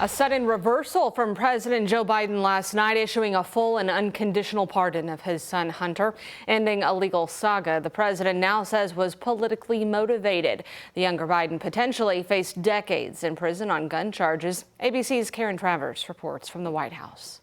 A sudden reversal from President Joe Biden last night, issuing a full and unconditional pardon of his son Hunter, ending a legal saga the president now says was politically motivated. The younger Biden potentially faced decades in prison on gun charges. ABC's Karen Travers reports from the White House.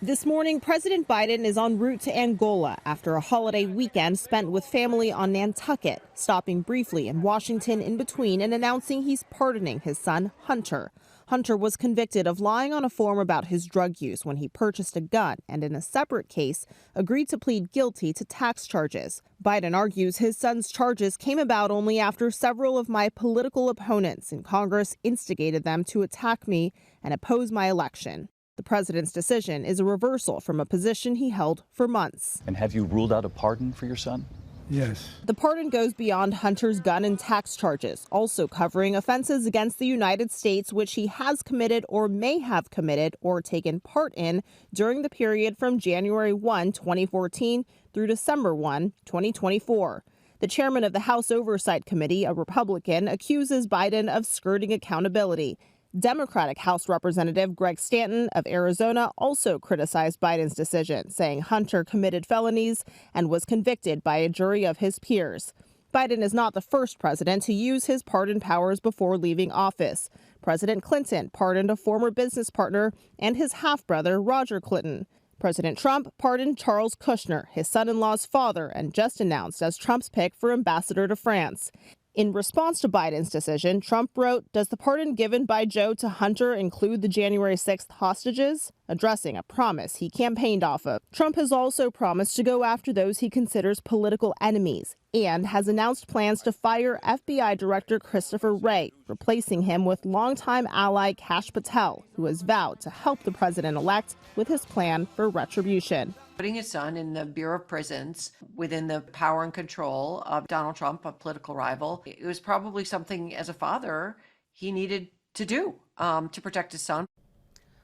This morning, President Biden is en route to Angola after a holiday weekend spent with family on Nantucket, stopping briefly in Washington in between and announcing he's pardoning his son, Hunter. Hunter was convicted of lying on a form about his drug use when he purchased a gun and in a separate case agreed to plead guilty to tax charges. Biden argues his son's charges came about only after several of my political opponents in Congress instigated them to attack me and oppose my election. The president's decision is a reversal from a position he held for months. And have you ruled out a pardon for your son? Yes. The pardon goes beyond Hunter's gun and tax charges, also covering offenses against the United States which he has committed or may have committed or taken part in during the period from January 1, 2014 through December 1, 2024. The chairman of the House Oversight Committee, a Republican, accuses Biden of skirting accountability. Democratic House Representative Greg Stanton of Arizona also criticized Biden's decision, saying Hunter committed felonies and was convicted by a jury of his peers. Biden is not the first president to use his pardon powers before leaving office. President Clinton pardoned a former business partner and his half-brother, Roger Clinton. President Trump pardoned Charles Kushner, his son-in-law's father, and just announced as Trump's pick for ambassador to France. In response to Biden's decision, Trump wrote, "Does the pardon given by Joe to Hunter include the January 6th hostages?" addressing a promise he campaigned off of. Trump has also promised to go after those he considers political enemies and has announced plans to fire FBI Director Christopher Wray, replacing him with longtime ally Kash Patel, who has vowed to help the president-elect with his plan for retribution. Putting his son in the Bureau of Prisons within the power and control of Donald Trump, a political rival, it was probably something as a father he needed to do to protect his son.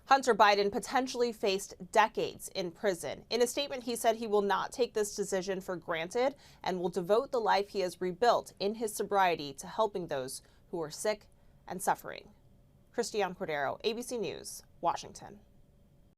Hunter Biden potentially faced decades in prison. In a statement, he said he will not take this decision for granted and will devote the life he has rebuilt in his sobriety to helping those who are sick and suffering. Christiane Cordero, ABC News, Washington.